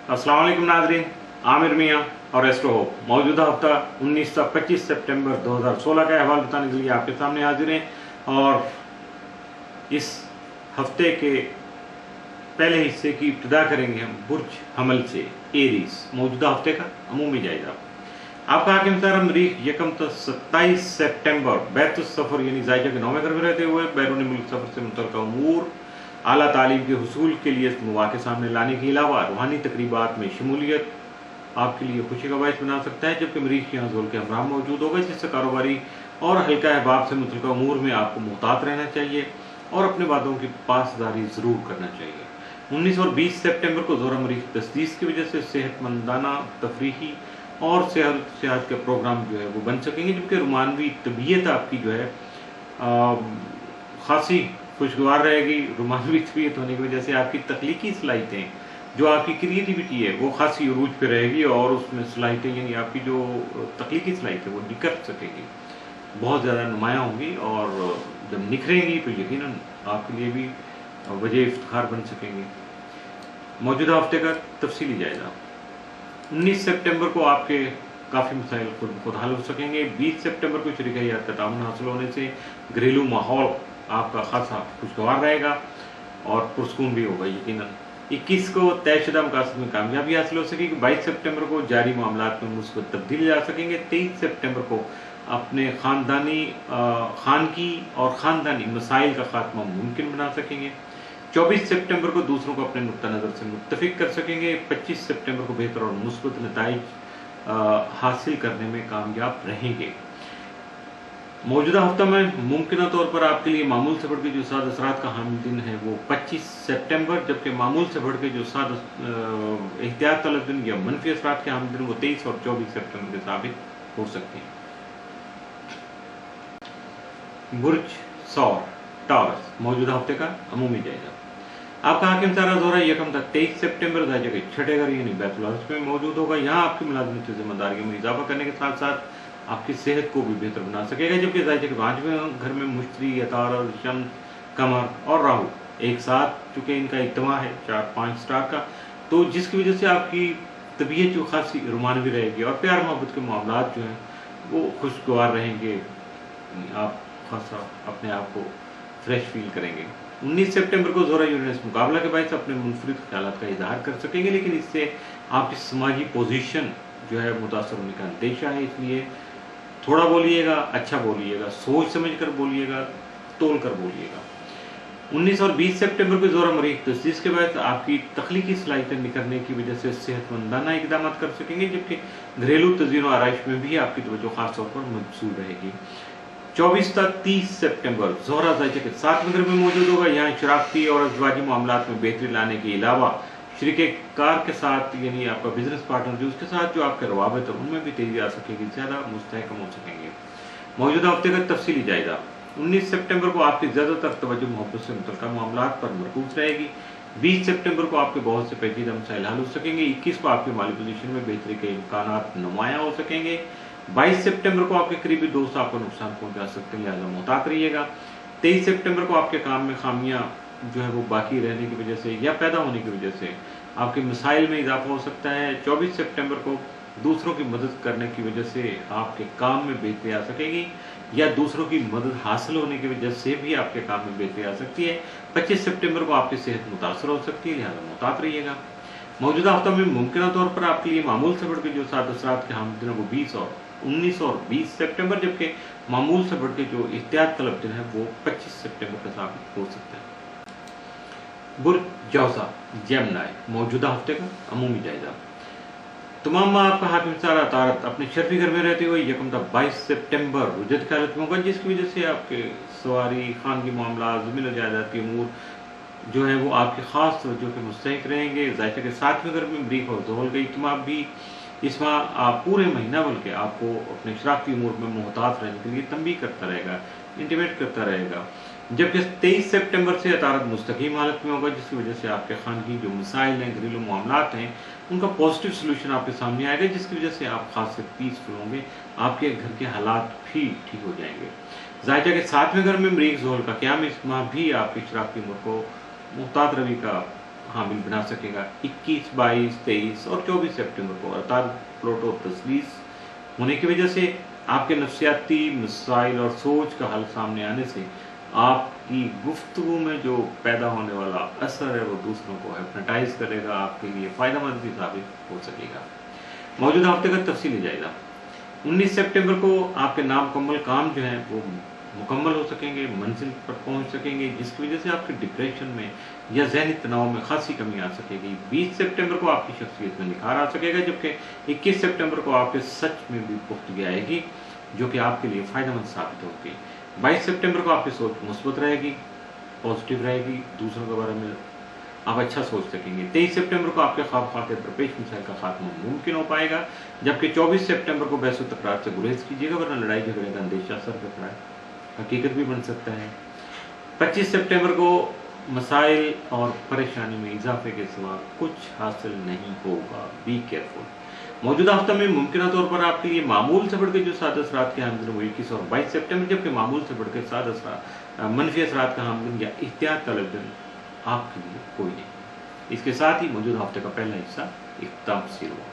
अस्सलाम वालेकुम नाज़रीन, आमिर मियाँ और एस्ट्रो होप मौजूदा हफ्ता 19 से 25 सितंबर 2016 का अहवाल बताने के लिए आपके सामने हाजिर हैं। और इस हफ्ते के पहले हिस्से की इब्तिदा करेंगे हम बुर्ज हमल से, एरीज, मौजूदा हफ्ते का अमूमी जायजा। आपका हाकिम सारा मरीख यकम तो 27 सितंबर बैतुस सफ़र यानी जायजा के 9वें घर में रहते हुए बैरून मुल्क सफ़र से मुतल्लिक़ उमूर, आला तालीम के हुसूल के लिए मौक़े सामने लाने के अलावा रूहानी तकरीबात में शमूलियत आपके लिए खुशी का बायस बना सकता है, जबकि मरीख यहाँ ज़ोल के हमरा मौजूद होगा, जिससे कारोबारी और हल्का अहबाब से मुतल्लिक़ उमूर में आपको मुहतात रहना चाहिए और अपने वादों की पासदारी ज़रूर करना चाहिए। 19 और 20 सितंबर को ज़ोरा मरीख तस्दीस की वजह से सेहतमंदाना तफरीही और सेहत के प्रोग्राम जो है वो बन सकेंगे, जबकि रुमानवी तबीयत आपकी जो है खासी खुशगवार रहेगी। रुमानवी तबीयत होने की वजह से आपकी तख्लीकी सलाहियतें, जो आपकी क्रिएटिविटी है वो खासी उरूज पे रहेगी और उसमें सलाहियतें यानी आपकी जो तख्लीकी सलाहियतें वो निखर सकेंगी, बहुत ज़्यादा नुमायाँ होंगी और जब निखरेंगी तो यकीनन आपके लिए भी वजह इफ्तिखार बन सकेंगे। मौजूदा हफ्ते का तफसीली जायजा। 19 सितंबर को आपके काफ़ी मसाइल खुद हल हो सकेंगे। 20 सितंबर को शरीक हयात का ताउन हासिल होने से घरेलू माहौल आपका खासा खुशगवार रहेगा और पुरस्कून भी होगा यकीनन। 21 को तयशुदा मकासद में कामयाबी हासिल हो सकेगी। 22 सितंबर को जारी मामलात में मुस्बत तब्दीली ला सकेंगे। 23 सितंबर को अपने खानगी और ख़ानदानी मसाइल का खात्मा मुमकिन बना सकेंगे। 24 सितंबर को दूसरों को अपने नुक्ता नज़र से मुत्तफिक कर सकेंगे। 25 सितंबर को बेहतर और मुस्बत नताइज हासिल करने में कामयाब रहेंगे। मौजूदा हफ्ता में मुमकिन तौर पर आपके लिए मामूल से बढ़ के जो साद असरात का हामिल दिन है वो 25 सितंबर, जबकि मामूल से बढ़ के जो साद एहतियात तलब दिन या मनफी असरात के हामिल दिन वो 23 और 24 सितंबर के साबित हो सकते हैं। बुर्ज सौर टॉरस, मौजूदा हफ्ते का अमूमी जायजा। आपका हाकिम सारा ज़ोरा यकम तक 23 सितंबर जायजा के छठे घर यानी बैतुल अर्ज़ में मौजूद होगा। यहाँ आपकी मुलाज़मत जिम्मेदारियों में इजाफा करने के साथ साथ आपकी सेहत को भी बेहतर बना सकेगा, जबकि जायजा के 5वें घर में मुश्तरी, अतारद, शम्स, कमर और राहु एक साथ, चूँकि इनका इज्तिमा है 4-5 स्टार का, तो जिसकी वजह से आपकी तबीयत जो खासी रुमानवी रहेगी और प्यार मोहब्बत के मामलात जो हैं वो खुशगवार रहेंगे। आप खासा अपने आप को फ्रेश फील करेंगे। 19 सितंबर को ज़ोरा यूरेनस मुकाबला के बायस अपने मुनफरिद ख्यालात का इजहार कर सकेंगे, लेकिन इससे आपकी समाजी पोजीशन जो है मुतासर होने का अंदेशा है, इसलिए थोड़ा बोलिएगा, अच्छा बोलिएगा, सोच समझ कर बोलिएगा, तोल कर बोलिएगा। 19 और 20 सितंबर को ज़ोरा मरीख तस्दीस के बाद आपकी तख्लीकी सलाहियतें निखरने की वजह से सेहतमंदाना इक़दाम कर सकेंगे, जबकि घरेलू तज़ीन और आराइश में भी आपकी तवज्जो खास तौर पर मबसूल रहेगी। 24 तक 30 सितंबर ज़ोहरा जायजा के 7वें घर में मौजूद होगा। यहाँ शराफती और अज़वाजी मामलात में बेहतरी लाने के अलावा शरीके कार के साथ यानी आपका बिजनेस पार्टनर जो उसके साथ जो आपके रवाबित है उनमें भी तेजी आ सकेगी, ज़्यादा मुस्तहकम हो सकेंगे। मौजूदा हफ्ते का तफसीली जायजा। 19 सितंबर को आपकी ज़्यादातर तवज्जो मोहब्बत से मुतल्लिक़ मामलात पर मरकूज़ रहेगी। 20 सितंबर को आपके बहुत से पेचीदा मसाइल हल हो सकेंगे। 21 को आपके माली पोजीशन में बेहतरी के इम्कानात नुमायाँ हो सकेंगे। 22 सितंबर को आपके करीबी दोस्त आपको नुकसान पहुंचा सकते हैं, लिहाजा मुहतात रहिएगा। 23 सितंबर को आपके काम में खामियां जो है वो बाकी रहने की वजह से या पैदा होने की वजह से आपके मसाइल में इजाफा हो सकता है। 24 सितंबर को दूसरों की मदद करने की वजह से आपके काम में बेहतरी आ सकेगी या दूसरों की मदद हासिल होने की वजह से भी आपके काम में बेहतरी आ सकती है। 25 सितंबर को आपकी सेहत मुतासर हो सकती है, लिहाजा मुहतात रहिएगा। मौजूदा हफ्ता में मुमकिन तौर पर आपके लिए मामूल से बढ़ के जो सात असरात के हामिल दिन है वो 19 और 20 सितंबर, जबकि मामूल से बढ़ के जो एहतियात तलब दिन है वो 25 सितंबर का साबित हो सकता है। बुर्ज जौसा जेमिनी, मौजूदा हफ्ते का अमूमी जायजा। तमाम आपका हाकिम सारा तारत अपने शर्फी घर में रहते हुए यकम तक 22 सितंबर रुजत की हालत में होगा, जिसकी वजह से आपके सवारी, खानगी मामला, ज़मीन और जायदाद के अमूर जो है वो आपके ख़ास तवज्जो के मुस्तहिक रहेंगे। जायजा के 7वें घर में मरीख और ज़ोहल का इज्तिमा भी इस माह आप पूरे महीना बल्कि आपको अपने शराफती उमूर में मुहतात रहने के लिए तंबीह करता रहेगा, इंटीमेट करता रहेगा। जबकि 23 सितंबर से अतारत मुस्तकीम हालत में होगा, जिसकी वजह से आपके खानगी जो मसाइल हैं, घरेलू मामलात हैं, उनका पॉजिटिव सोल्यूशन आपके सामने आएगा, जिसकी वजह से आप खास पीसफुल होंगे, आपके घर के हालात भी ठीक हो जाएंगे। जायजा के 7वें घर में मरीख ज़ोहल का क़याम इस माह भी आपकी शराफती उमूर को मुहतात रवि का हामिल बना सकेगा। 21, 22, 23 और 24 सितंबर को अर्थात प्लूटो तस्लीस होने की वजह से आपके नफ्सियाती मसाइल और सोच का हल सामने आने से आपकी गुफ्तगू में जो पैदा होने वाला असर है वो दूसरों को हिप्नोटाइज करेगा, आपके लिए फ़ायदेमंद भी साबित हो सकेगा। मौजूदा हफ्ते का तफसीली जायजा। 19 सितंबर को आपके नामुकम्मल काम जो हैं वो मुकम्मल हो सकेंगे, मंजिल पर पहुंच सकेंगे, जिसकी वजह से आपके डिप्रेशन में या जहनी तनाव में खासी कमी आ सकेगी। 20 सितंबर को आपकी शख्सियत में निखार आ सकेगा, जबकि 21 सितंबर को आपके सच में भी पुख्तगी आएगी जो कि आपके लिए फ़ायदेमंद साबित होगी। 22 सितंबर को आपकी सोच मुस्बत रहेगी, पॉजिटिव रहेगी, दूसरों के बारे में आप अच्छा सोच सकेंगे। 23 सितंबर को आपके ख्वाब खाते दरपेश मिसाइल का खात्मा मुमकिन हो पाएगा, जबकि 24 सितंबर को बहस व तकरार से गुरेज कीजिएगा, वरना लड़ाई झगड़े का अंदेशा सर पे खड़ा है, हकीकत भी बन सकता है। 25 सितंबर को मसाइल और परेशानी में इजाफे के सिवा कुछ हासिल नहीं होगा, बी केयरफुल। मौजूदा हफ्ता में मुमकिन तौर पर आपके लिए मामूल से बढ़ के जो साद असरात के हामिल वो 21 और 22 सितंबर, जबकि मामूल से बढ़ के साद असरात मनफी असरात का हामिल या एहतियात तलब दिन आपके लिए कोई नहीं। इसके साथ ही मौजूदा हफ्ते का पहला हिस्सा इख्तिताम पसीर हुआ।